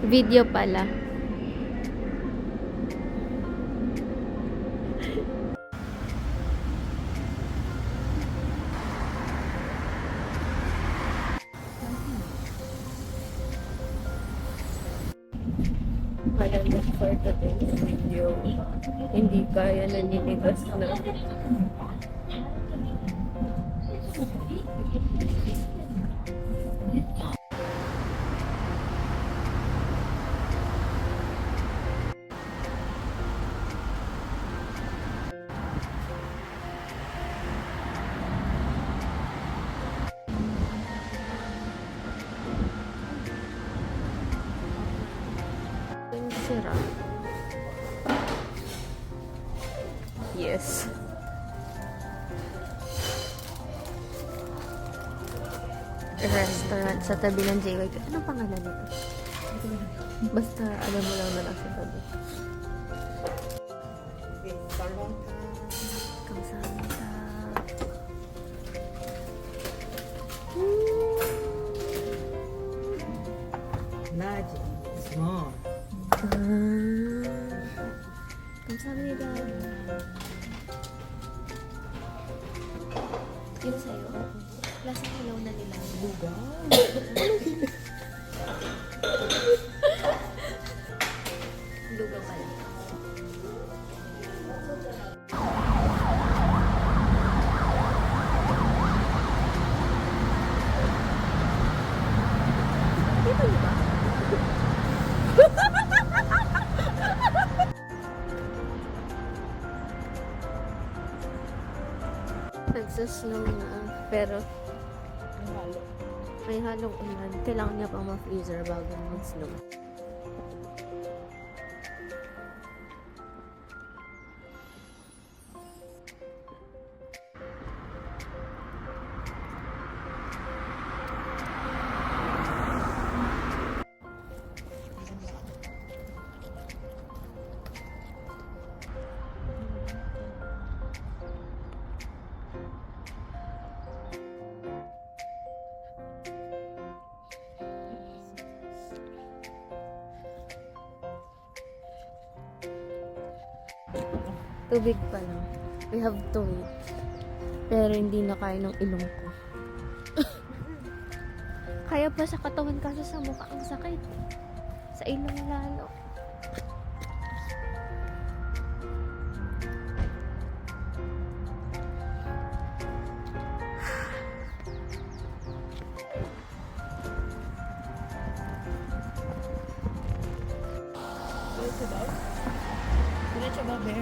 Video pala. Malamig for today's video. Hindi kaya naninigas na. Sira. Yes. Restaurant sa tabi ng JY. Anong pangalan nito? Basta alam mo lang na lang sa tabi. Kamsahamnida. Large, small. Kamsahamnida. Yun sa'yo. Lasang hilaw na nila. Lugaw. Lugaw pala. Dito mo ba? Nagsasnow na, pero may halong ulan. Kailangan niya pang ma-freezer bago mag-snow. Tubig pa lang. We have to wait. Pero hindi na kaya ng ilong ko. Kaya pa sa katawan kaso sa mukha ang sakit. Sa ilong lalo. Diretso ba, Bear?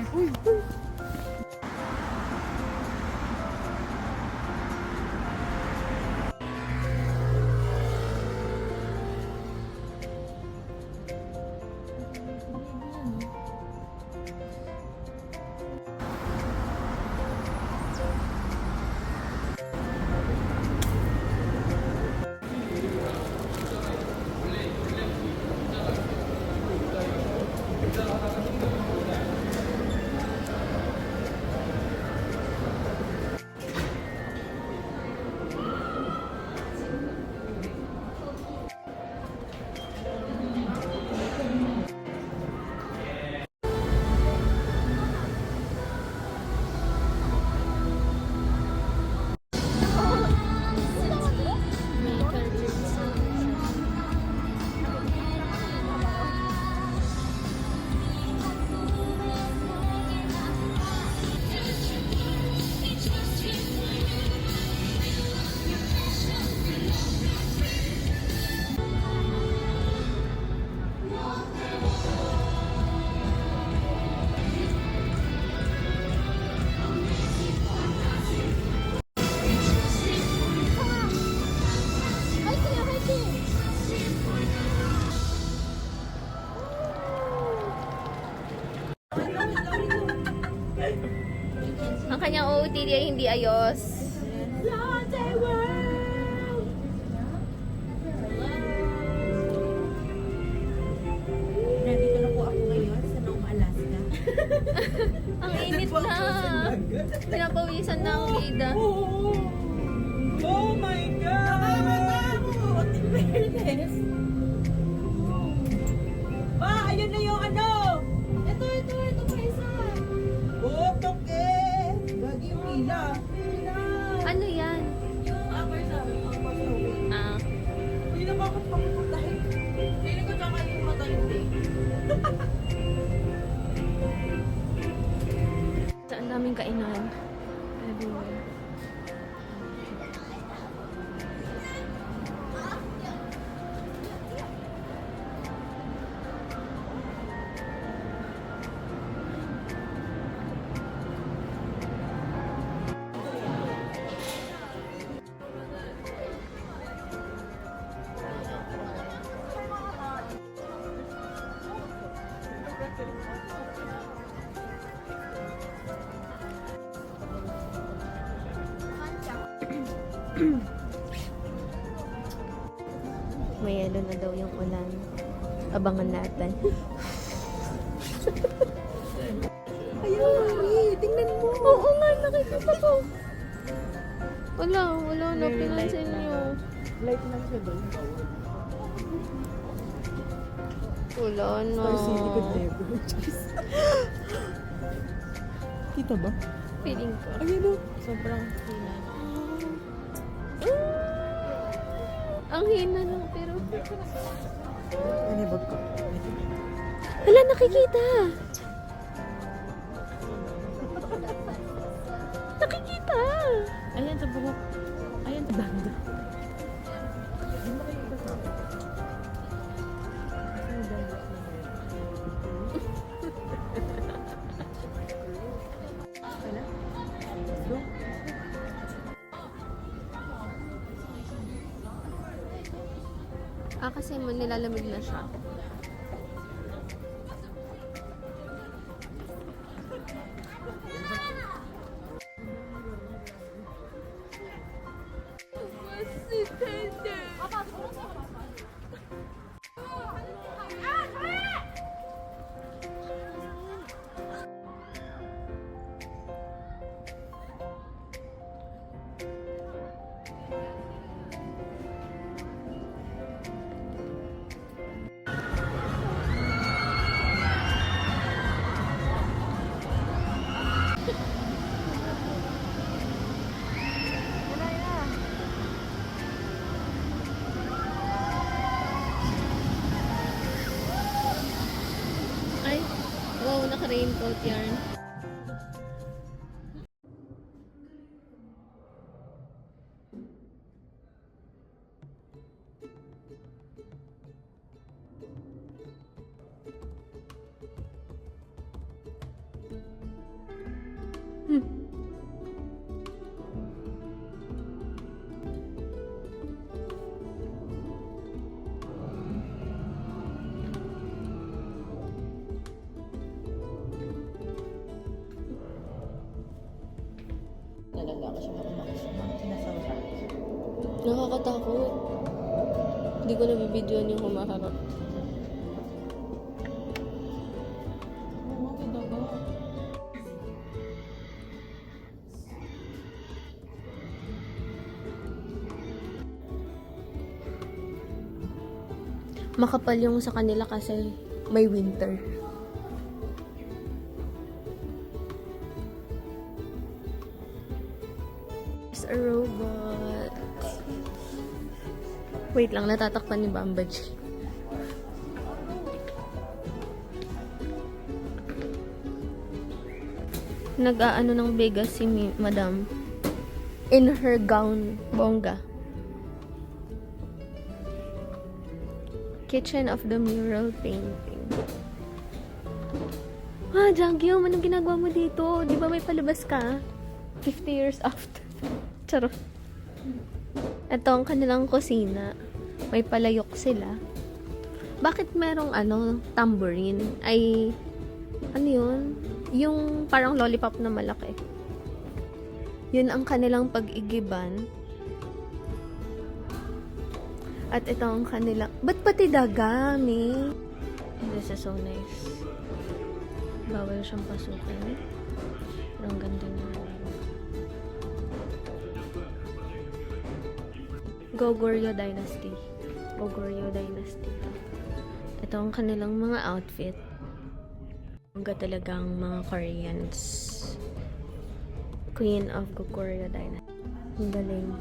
Ang kanyang OOTD ay hindi ayos. Nandito na po ako ngayon sa Nome, Alaska. Ang init na. Pinapawisan na ang bida. Oh my God! Nakakatakot! In fairness. So, ang daming kainan. Everywhere. May yelo na daw yung ulan. Abangan natin. Ayun, tingnan mo. Oo nga, nakikita ko. Wala na pinansin nyo. Light lang siya doon. Wala na. never. Kita ba? Feeling ko. Ayun o. Sobrang hina. Ang hina lang, pero... Ano ba ko? Wala, nakikita. Nakikita. Ayan sa buhok. Ayan sa banda. Kasi mo nilalamig na siya. Ay, wow, naka-raincoat yarn. Nalala ko siya umakas sa mga sinasawag. Nakakatakot. Hindi ko nabibidyoan yung humaharap. Oo, may daga. Makapal yung sa kanila kasi may winter. It's a robot. Wait lang, natatakpan ni Bambaji. Nag-aano ng Vegas si Madam in her gown, bongga. Kitchen of the mural painting. Janggyo, anong ginagawa mo dito? Di ba may palabas ka? 50 years after. Charot. Ito ang kanilang kusina. May palayok sila. Bakit merong tambourine? Ay, ano yun? Yung parang lollipop na malaki. Yun ang kanilang pag-igiban. At ito ang kanilang... Ba't pati dagami? This is so nice. Bawal siyang pasukin. Pero ang ganda niya. Goguryeo Dynasty. Goguryeo Dynasty. Ito ang kanilang mga outfit. Ang talagang mga Koreans. Queen of Goguryeo Dynasty. Ang galing.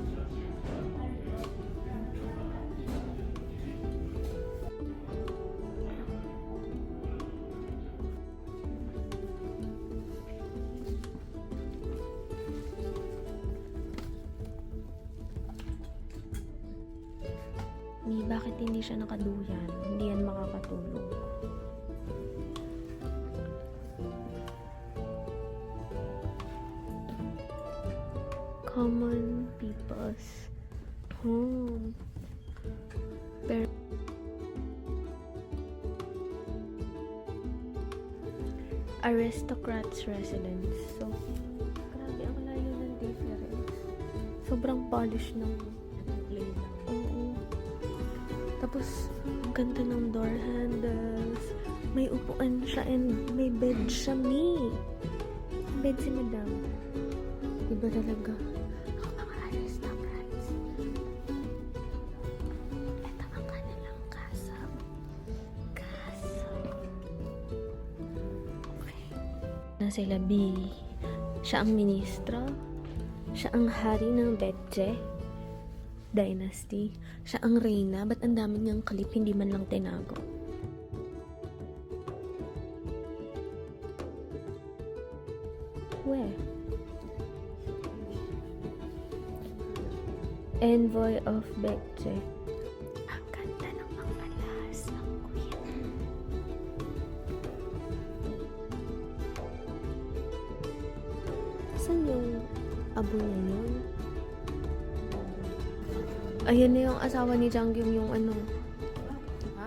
bakit hindi siya nakaduyan? Hindi yan makakatulog. Common people's home. Pero aristocrats residence. So, grabe, ang layo ng difference. Sobrang polish ng Playground. oo. Tapos, ang ganda ng door handles. May upuan siya and may bed siya, me. Bed si madam. Iba talaga. Ang mga aristocrats. Ito ang kanilang casa. Okay. Na sila B. Siya ang ministro. Siya ang hari ng Betche Dynasty. Siya ang reyna. Ba't ang dami niyang kalip, hindi man lang tinago? Where? Envoy of Betche. Ang ganda ng mga alas ng queen. Saan yung abo niya yun? Ayan na yung asawa ni Jangyum, yung ano. Ha?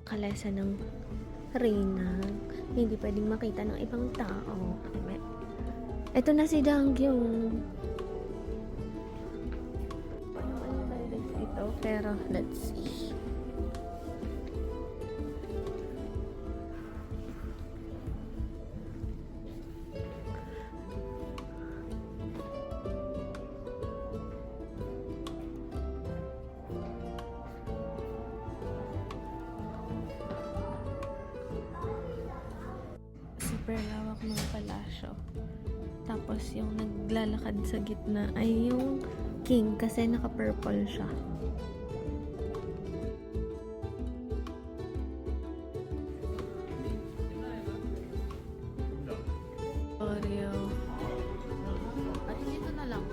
Kalesa ng reyna. Hindi pwedeng makita ng ibang tao. Ito na si Jangyum. Ano direct ito? Pero let's see. Super lawak ng palasyo. Tapos yung naglalakad sa gitna ay yung king kasi naka-purple siya. Oreo. At dito na lang.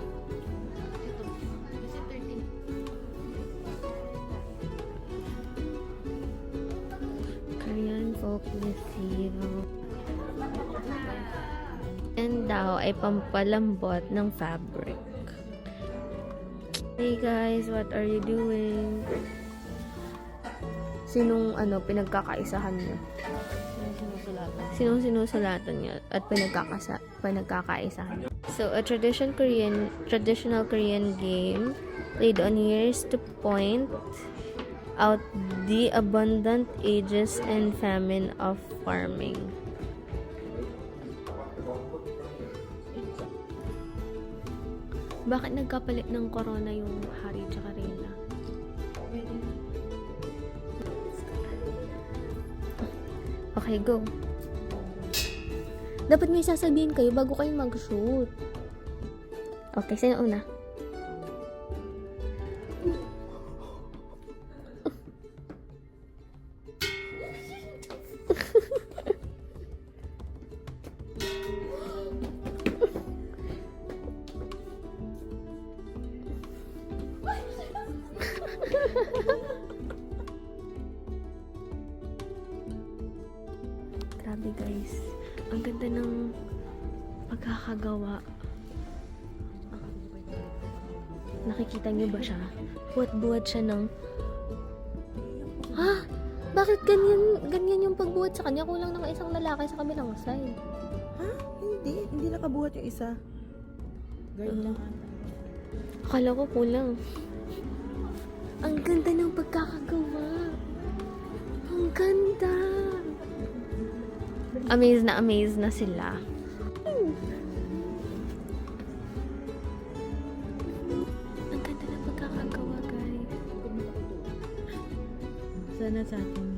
Ito. Kasi 13. Korean folk receive. Yan daw ay pampalambot ng fabric. Hey guys, what are you doing? Sinong pinagkakaisahan niyo? Sinusulatan. Sinong sinusulatan niyo at pinagkakaisahan niyo? So, a traditional Korean game played on years to point out the abundant ages and famine of farming. Bakit nagkapalit ng corona yung hari tsaka reyna? Okay, go. Dapat may sasabihin kayo bago kayo mag-shoot. Okay, sino una? Grabe guys, ang ganda ng pagkakagawa. Nakikita niyo ba siya? Buhat-buhat siya ng... Ha? Bakit ganyan yung pagbuhat sa kanya? Kulang ng isang lalaki sa kabilang side. Ha? Hindi nakabuhat yung isa. Guide lang. Akala ko kulang. Ang ganda ng pagkakagawa. Ang ganda. Amazed na sila. Ang ganda ng pagkakagawa, guys. Sana sa atin.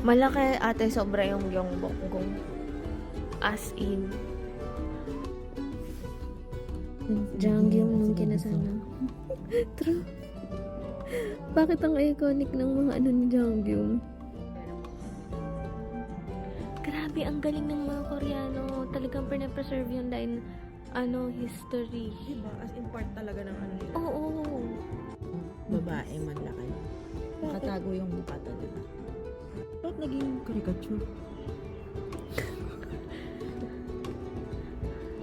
Malaki ate, sobra yung Gyeongbokgung. As in. Jangyum nung kinasana. True. Bakit ang iconic ng mga ni Jangyum? Grabe, ang galing ng mga Koreano. Talagang pinapreserve yung history. Diba? As in part talaga ng ano nila. Oo. Babae man laki. Nakatago yung mukha talaga. Bakit naging caricature?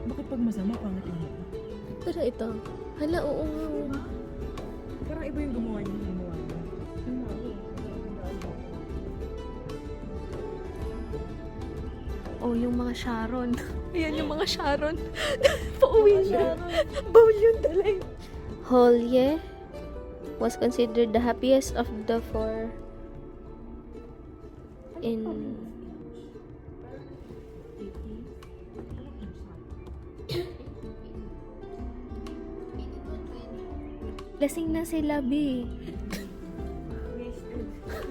Bakit pag masama, pangit yung mukha? Pero ito, hala, oo. Diba? Parang iba yung gumawa niya. Oh, yung mga Sharon. Ayan yung mga Sharon. Pauwi na. Bawl yun talay. Holye was considered the happiest of the four in... Lasing na sila, B.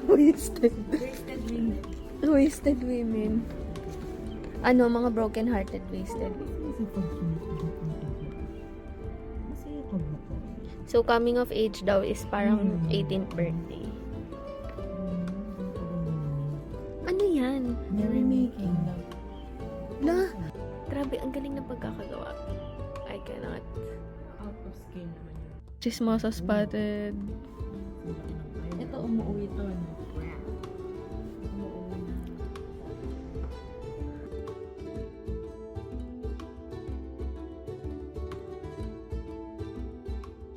Wasted. Wasted women. Ano, mga broken-hearted wasted. Masaya ka ba po? So, coming of age daw is parang 18th birthday. Ano yan? Merrymaking daw. La! Grabe, ang galing ng pagkakagawa. I cannot. Out of scale naman yun. Chismosa spotted. Ito, umuwi to. No? Umuwi na.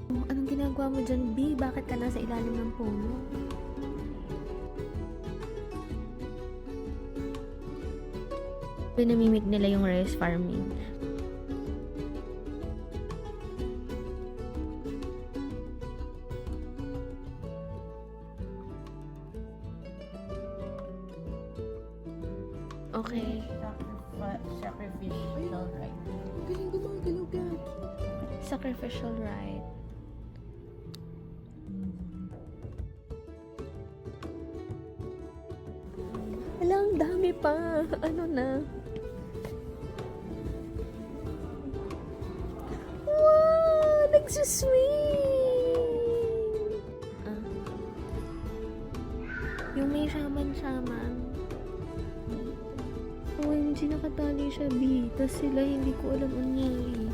Oh, anong ginagawa mo dyan, B? Bakit ka nasa ilalim ng puno? Pinamimik nila yung rice farming. Okay. Sacrificial right. Galing gumagalaw yan. Sacrificial rite. Hala, ang dami pa. Ano na? Wow! Nagsuswing! Ah. Yung may shaman-shaman. OMG, nakatali siya, B. Tapos sila, hindi ko alam ang nangyari.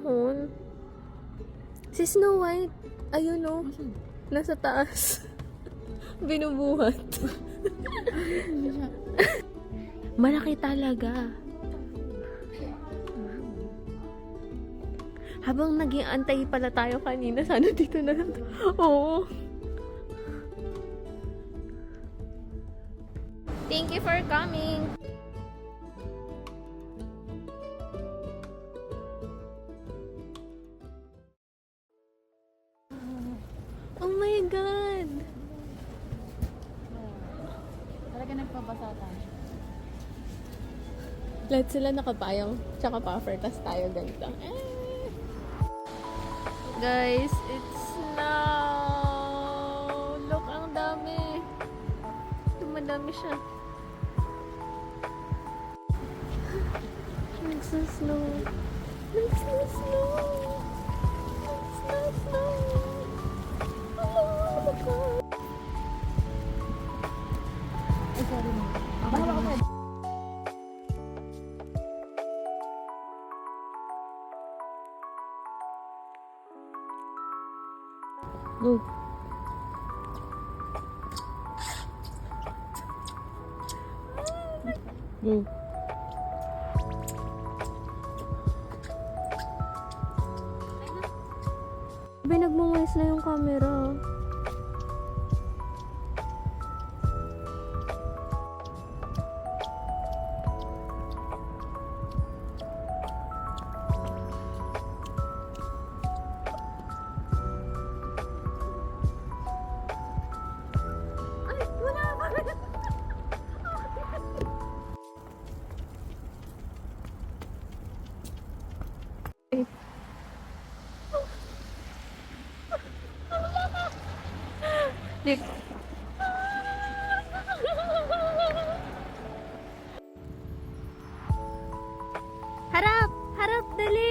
Hon. Si Snow White, ayun o, nasa taas. Binubuhat. Malaki talaga. Habang naging antay pala tayo kanina, sana dito na lang. Oo. Thank you for coming. Oh my God! Talaga nagpabasa tayo. Lahat sila nakapayong, tsaka puffer, tas tayo ganito. Guys, it's now! Look, ang dami! Dumadami siya. Nagsasnow. Nagsasnow. Nagsasnow. Hello, look out. Ay, sorry mo. Bahala ka. Go. Go. Nagmungwes na yung camera. Ay, wala pa rin. Nick. Harap! dali!